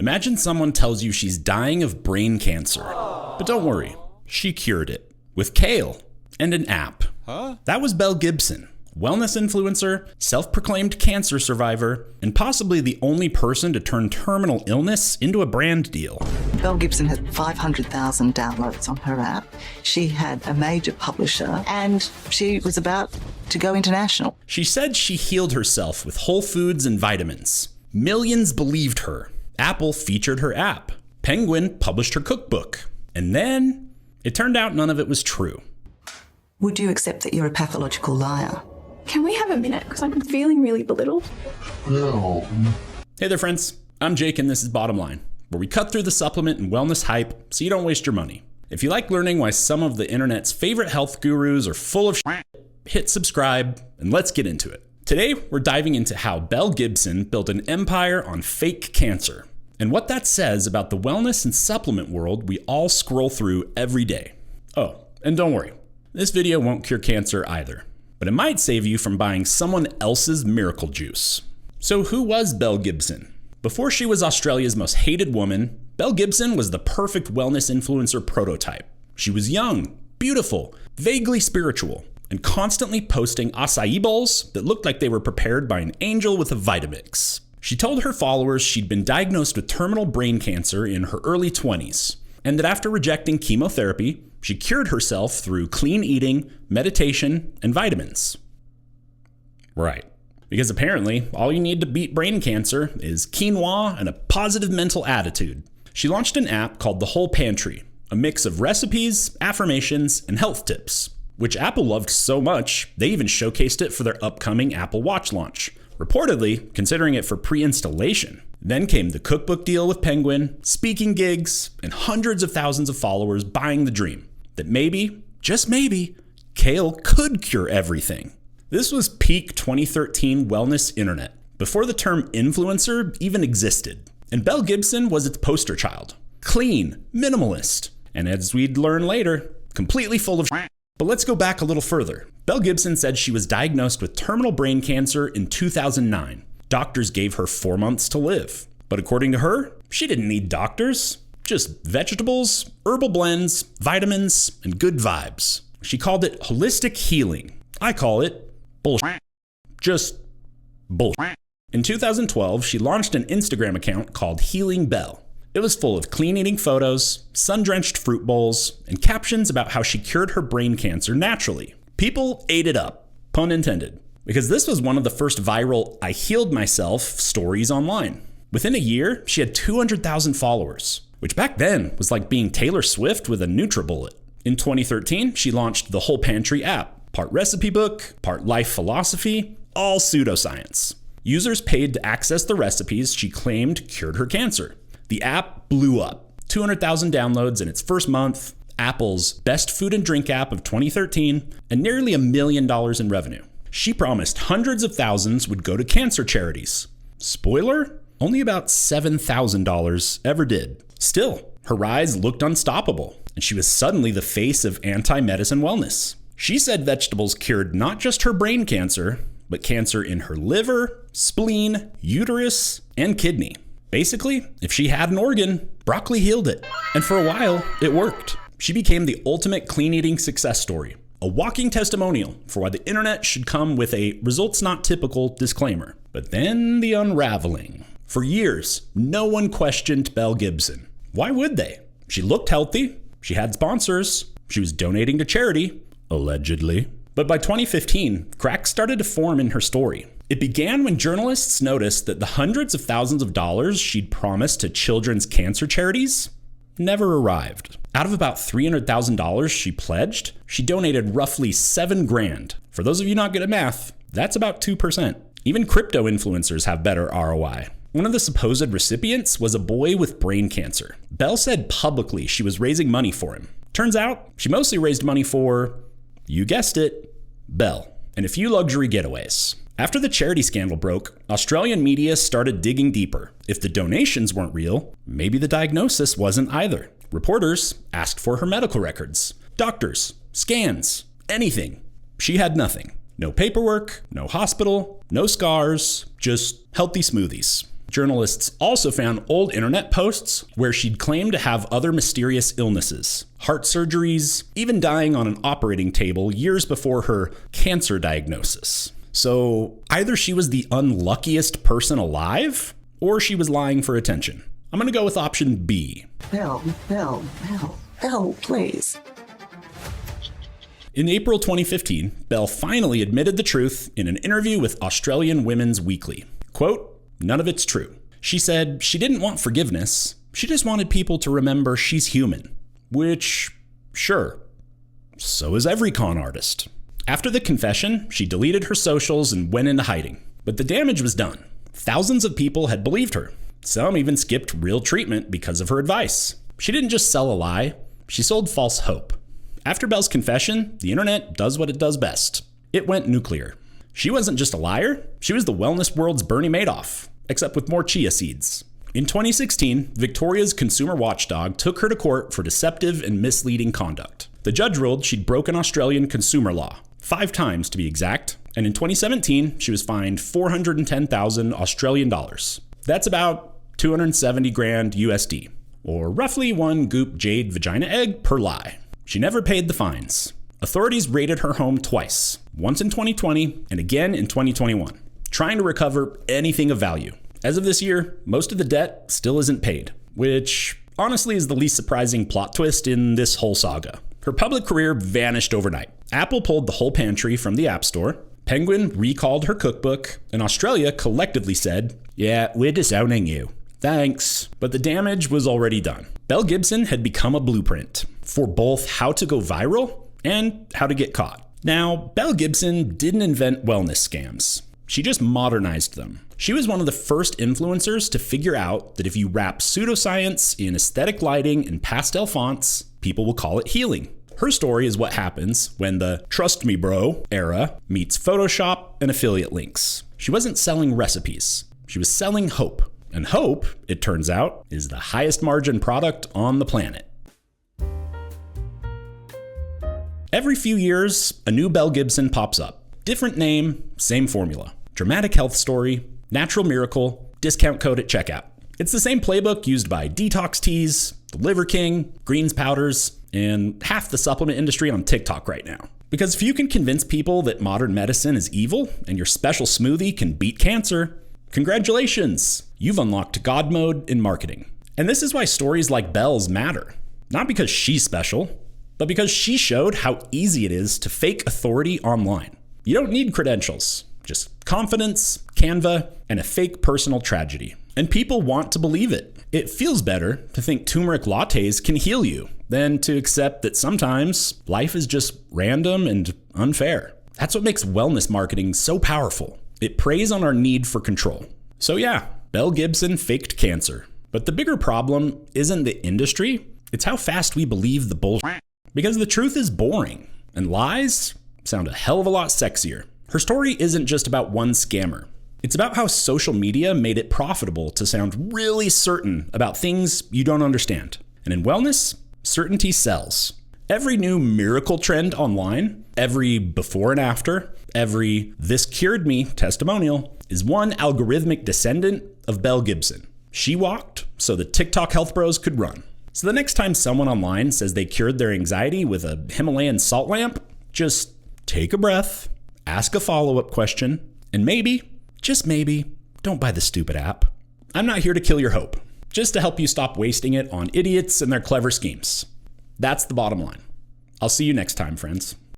Imagine someone tells you she's dying of brain cancer. But don't worry, she cured it with kale and an app. That was Belle Gibson, wellness influencer, self-proclaimed cancer survivor, and possibly the only person to turn terminal illness into a brand deal. Belle Gibson had 500,000 downloads on her app. She had a major publisher, and she was about to go international. She said she healed herself with whole foods and vitamins. Millions believed her. Apple featured her app. Penguin published her cookbook. And then it turned out none of it was true. Would you accept that you're a pathological liar? Can we have a minute? Because I'm feeling really belittled. No. Hey there, friends. I'm Jake, and this is Bottom Line, where we cut through the supplement and wellness hype so you don't waste your money. If you like learning why some of the internet's favorite health gurus are full of shit, hit subscribe, and let's get into it. Today, we're diving into how Belle Gibson built an empire on fake cancer, and what that says about the wellness and supplement world we all scroll through every day. Oh, and don't worry, this video won't cure cancer either, but it might save you from buying someone else's miracle juice. So who was Belle Gibson? Before she was Australia's most hated woman, Belle Gibson was the perfect wellness influencer prototype. She was young, beautiful, vaguely spiritual, and constantly posting acai bowls that looked like they were prepared by an angel with a Vitamix. She told her followers she'd been diagnosed with terminal brain cancer in her early 20s, and that after rejecting chemotherapy, she cured herself through clean eating, meditation, and vitamins. Right. Because apparently, all you need to beat brain cancer is quinoa and a positive mental attitude. She launched an app called The Whole Pantry, a mix of recipes, affirmations, and health tips, which Apple loved so much, they even showcased it for their upcoming Apple Watch launch, reportedly considering it for pre-installation. Then came the cookbook deal with Penguin, speaking gigs, and hundreds of thousands of followers buying the dream that maybe, just maybe, kale could cure everything. This was peak 2013 wellness internet, before the term influencer even existed. And Belle Gibson was its poster child. Clean, minimalist, and as we'd learn later, completely full of shit. But let's go back a little further. Belle Gibson said she was diagnosed with terminal brain cancer in 2009. Doctors gave her 4 months to live. But according to her, she didn't need doctors. Just vegetables, herbal blends, vitamins, and good vibes. She called it holistic healing. I call it bullshit. Just bullshit. In 2012, she launched an Instagram account called Healing Belle. It was full of clean eating photos, sun-drenched fruit bowls, and captions about how she cured her brain cancer naturally. People ate it up, pun intended, because this was one of the first viral "I healed myself" stories online. Within a year, she had 200,000 followers, which back then was like being Taylor Swift with a NutriBullet. In 2013, she launched the Whole Pantry app, part recipe book, part life philosophy, all pseudoscience. Users paid to access the recipes she claimed cured her cancer. The app blew up, 200,000 downloads in its first month, Apple's best food and drink app of 2013, and nearly $1 million in revenue. She promised hundreds of thousands would go to cancer charities. Spoiler? Only about $7,000 ever did. Still, her rise looked unstoppable, and she was suddenly the face of anti-medicine wellness. She said vegetables cured not just her brain cancer, but cancer in her liver, spleen, uterus, and kidney. Basically, if she had an organ, broccoli healed it. And for a while, it worked. She became the ultimate clean eating success story, a walking testimonial for why the internet should come with a results not typical disclaimer. But then the unraveling. For years, no one questioned Belle Gibson. Why would they? She looked healthy, she had sponsors, she was donating to charity, allegedly. But by 2015, cracks started to form in her story. It began when journalists noticed that the hundreds of thousands of dollars she'd promised to children's cancer charities never arrived. Out of about $300,000 she pledged, she donated roughly $7,000. For those of you not good at math, that's about 2%. Even crypto influencers have better ROI. One of the supposed recipients was a boy with brain cancer. Belle said publicly she was raising money for him. Turns out, she mostly raised money for, you guessed it, Belle, and a few luxury getaways. After the charity scandal broke, Australian media started digging deeper. If the donations weren't real, maybe the diagnosis wasn't either. Reporters asked for her medical records, doctors, scans, anything. She had nothing. No paperwork, no hospital, no scars, just healthy smoothies. Journalists also found old internet posts where she'd claimed to have other mysterious illnesses, heart surgeries, even dying on an operating table years before her cancer diagnosis. So either she was the unluckiest person alive, or she was lying for attention. I'm gonna go with option B. Belle, please. In April 2015, Belle finally admitted the truth in an interview with Australian Women's Weekly. Quote, "None of it's true." She said she didn't want forgiveness, she just wanted people to remember she's human. Which, sure, so is every con artist. After the confession, she deleted her socials and went into hiding. But the damage was done. Thousands of people had believed her. Some even skipped real treatment because of her advice. She didn't just sell a lie, she sold false hope. After Belle's confession, the internet does what it does best. It went nuclear. She wasn't just a liar, she was the wellness world's Bernie Madoff, except with more chia seeds. In 2016, Victoria's consumer watchdog took her to court for deceptive and misleading conduct. The judge ruled she'd broken Australian consumer law, 5 times to be exact, and in 2017, she was fined 410,000 Australian dollars. That's about 270 grand USD, or roughly 1 goop jade vagina egg per lie. She never paid the fines. Authorities raided her home twice, once in 2020 and again in 2021, trying to recover anything of value. As of this year, most of the debt still isn't paid, which honestly is the least surprising plot twist in this whole saga. Her public career vanished overnight. Apple pulled the whole pantry from the App Store, Penguin recalled her cookbook, and Australia collectively said, "Yeah, we're disowning you. Thanks." But the damage was already done. Belle Gibson had become a blueprint for both how to go viral and how to get caught. Now, Belle Gibson didn't invent wellness scams. She just modernized them. She was one of the first influencers to figure out that if you wrap pseudoscience in aesthetic lighting and pastel fonts, people will call it healing. Her story is what happens when the "trust me bro" era meets Photoshop and affiliate links. She wasn't selling recipes. She was selling hope. And hope, it turns out, is the highest margin product on the planet. Every few years, a new Belle Gibson pops up. Different name, same formula. Dramatic health story, natural miracle, discount code at checkout. It's the same playbook used by detox teas, the Liver King, greens powders, and half the supplement industry on TikTok right now. Because if you can convince people that modern medicine is evil and your special smoothie can beat cancer, congratulations, you've unlocked God mode in marketing. And this is why stories like Belle's matter. Not because she's special, but because she showed how easy it is to fake authority online. You don't need credentials, just confidence, Canva, and a fake personal tragedy. And people want to believe it. It feels better to think turmeric lattes can heal you than to accept that sometimes life is just random and unfair. That's what makes wellness marketing so powerful. It preys on our need for control. So yeah, Belle Gibson faked cancer. But the bigger problem isn't the industry, it's how fast we believe the bullshit. Because the truth is boring, and lies sound a hell of a lot sexier. Her story isn't just about one scammer. It's about how social media made it profitable to sound really certain about things you don't understand. And in wellness, certainty sells. Every new miracle trend online, every before and after, every "this cured me" testimonial is one algorithmic descendant of Belle Gibson. She walked so the TikTok health bros could run. So the next time someone online says they cured their anxiety with a Himalayan salt lamp, just take a breath, ask a follow-up question, and maybe, just maybe, don't buy the stupid app. I'm not here to kill your hope, just to help you stop wasting it on idiots and their clever schemes. That's the bottom line. I'll see you next time, friends.